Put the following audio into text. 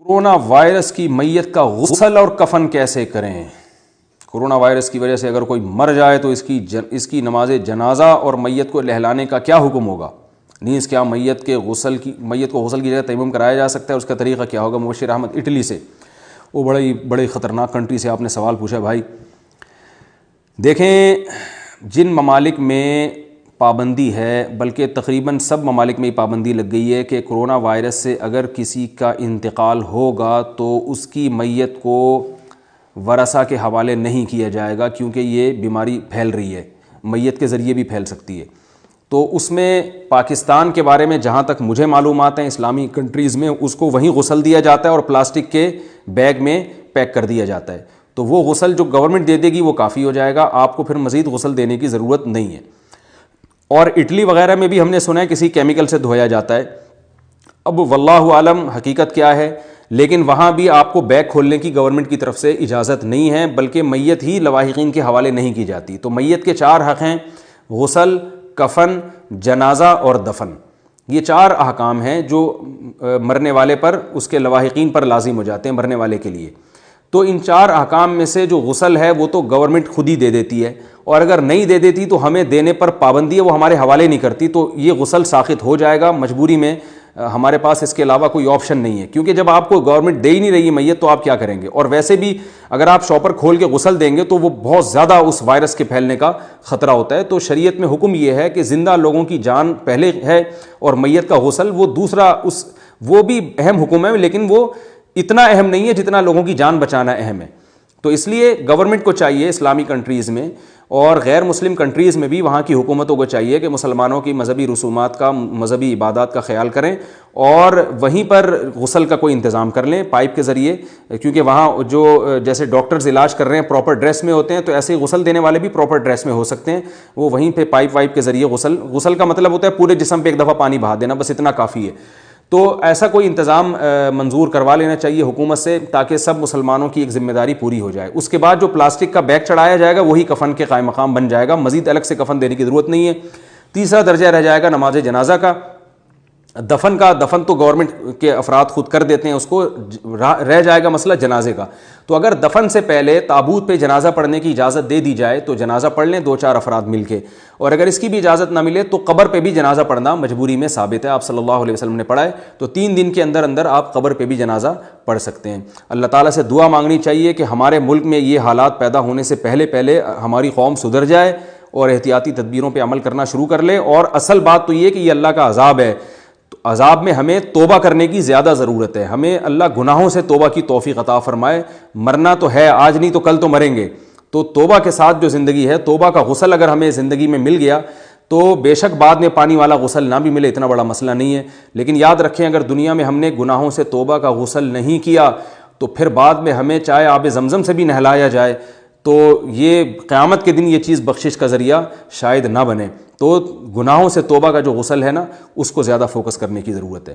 Corona virus کی میت کا غسل اور کفن کیسے کریں؟ کورونا وائرس کی وجہ سے اگر کوئی مر جائے تو اس کی نماز جنازہ اور میت کو لہلانے کا کیا حکم ہوگا؟ نیز کیا میت کو غسل کی جگہ تیمم کرایا جا سکتا ہے؟ اس کا طریقہ کیا ہوگا؟ مبشر احمد اٹلی سے، وہ بڑی خطرناک کنٹری سے آپ نے سوال پوچھا بھائی۔ دیکھیں، جن ممالک میں پابندی ہے، بلکہ تقریباً سب ممالک میں یہ پابندی لگ گئی ہے کہ کرونا وائرس سے اگر کسی کا انتقال ہوگا تو اس کی میت کو ورثہ کے حوالے نہیں کیا جائے گا، کیونکہ یہ بیماری پھیل رہی ہے، میت کے ذریعے بھی پھیل سکتی ہے۔ تو اس میں پاکستان کے بارے میں جہاں تک مجھے معلومات ہیں، اسلامی کنٹریز میں اس کو وہیں غسل دیا جاتا ہے اور پلاسٹک کے بیگ میں پیک کر دیا جاتا ہے۔ تو وہ غسل جو گورنمنٹ دے دے گی وہ کافی ہو جائے گا، آپ کو پھر مزید غسل دینے کی ضرورت نہیں ہے۔ اور اٹلی وغیرہ میں بھی ہم نے سنا ہے کسی کیمیکل سے دھویا جاتا ہے، اب واللہ عالم حقیقت کیا ہے، لیکن وہاں بھی آپ کو بیگ کھولنے کی گورنمنٹ کی طرف سے اجازت نہیں ہے، بلکہ میت ہی لواحقین کے حوالے نہیں کی جاتی۔ تو میت کے 4 حق ہیں: غسل، کفن، جنازہ اور دفن۔ یہ 4 احکام ہیں جو مرنے والے پر، اس کے لواحقین پر لازم ہو جاتے ہیں مرنے والے کے لیے۔ تو ان 4 احکام میں سے جو غسل ہے وہ تو گورنمنٹ خود ہی دے دیتی ہے، اور اگر نہیں دے دیتی تو ہمیں دینے پر پابندی ہے، وہ ہمارے حوالے نہیں کرتی، تو یہ غسل ساقط ہو جائے گا مجبوری میں، ہمارے پاس اس کے علاوہ کوئی آپشن نہیں ہے، کیونکہ جب آپ کو گورنمنٹ دے ہی نہیں رہی ہے میت تو آپ کیا کریں گے؟ اور ویسے بھی اگر آپ شاپر کھول کے غسل دیں گے تو وہ بہت زیادہ اس وائرس کے پھیلنے کا خطرہ ہوتا ہے۔ تو شریعت میں حکم یہ ہے کہ زندہ لوگوں کی جان پہلے ہے، اور میت کا غسل وہ دوسرا، وہ بھی اہم حکم ہے، لیکن وہ اتنا اہم نہیں ہے جتنا لوگوں کی جان بچانا اہم ہے۔ تو اس لیے گورنمنٹ کو چاہیے اسلامی کنٹریز میں اور غیر مسلم کنٹریز میں بھی، وہاں کی حکومتوں کو چاہیے کہ مسلمانوں کی مذہبی رسومات کا، مذہبی عبادات کا خیال کریں، اور وہیں پر غسل کا کوئی انتظام کر لیں پائپ کے ذریعے، کیونکہ وہاں جو جیسے ڈاکٹرز علاج کر رہے ہیں پراپر ڈریس میں ہوتے ہیں، تو ایسے ہی غسل دینے والے بھی پراپر ڈریس میں ہو سکتے ہیں، وہ وہیں پہ پائپ وائپ کے ذریعے غسل کا مطلب ہوتا ہے پورے جسم پہ ایک دفعہ پانی بہا دینا، بس اتنا کافی ہے۔ تو ایسا کوئی انتظام منظور کروا لینا چاہیے حکومت سے، تاکہ سب مسلمانوں کی ایک ذمہ داری پوری ہو جائے۔ اس کے بعد جو پلاسٹک کا بیگ چڑھایا جائے گا وہی کفن کے قائم مقام بن جائے گا، مزید الگ سے کفن دینے کی ضرورت نہیں ہے۔ تیسرا درجہ رہ جائے گا نماز جنازہ کا۔ دفن تو گورنمنٹ کے افراد خود کر دیتے ہیں، اس کو رہ جائے گا مسئلہ جنازے کا۔ تو اگر دفن سے پہلے تابوت پہ جنازہ پڑھنے کی اجازت دے دی جائے تو جنازہ پڑھ لیں 2-4 افراد مل کے، اور اگر اس کی بھی اجازت نہ ملے تو قبر پہ بھی جنازہ پڑھنا مجبوری میں ثابت ہے، آپ صلی اللہ علیہ وسلم نے پڑھا ہے، تو 3 دن کے اندر آپ قبر پہ بھی جنازہ پڑھ سکتے ہیں۔ اللہ تعالیٰ سے دعا مانگنی چاہیے کہ ہمارے ملک میں یہ حالات پیدا ہونے سے پہلے ہماری قوم سدھر جائے اور احتیاطی تدبیروں پہ عمل کرنا شروع کر لے۔ اور اصل بات تو یہ کہ یہ اللہ کا عذاب ہے، عذاب میں ہمیں توبہ کرنے کی زیادہ ضرورت ہے، ہمیں اللہ گناہوں سے توبہ کی توفیق عطا فرمائے۔ مرنا تو ہے، آج نہیں تو کل تو مریں گے، تو توبہ کے ساتھ جو زندگی ہے، توبہ کا غسل اگر ہمیں زندگی میں مل گیا تو بے شک بعد میں پانی والا غسل نہ بھی ملے اتنا بڑا مسئلہ نہیں ہے، لیکن یاد رکھیں اگر دنیا میں ہم نے گناہوں سے توبہ کا غسل نہیں کیا تو پھر بعد میں ہمیں چاہے آب زمزم سے بھی نہلایا جائے تو یہ قیامت کے دن یہ چیز بخشش کا ذریعہ شاید نہ بنے۔ تو گناہوں سے توبہ کا جو غسل ہے نا، اس کو زیادہ فوکس کرنے کی ضرورت ہے۔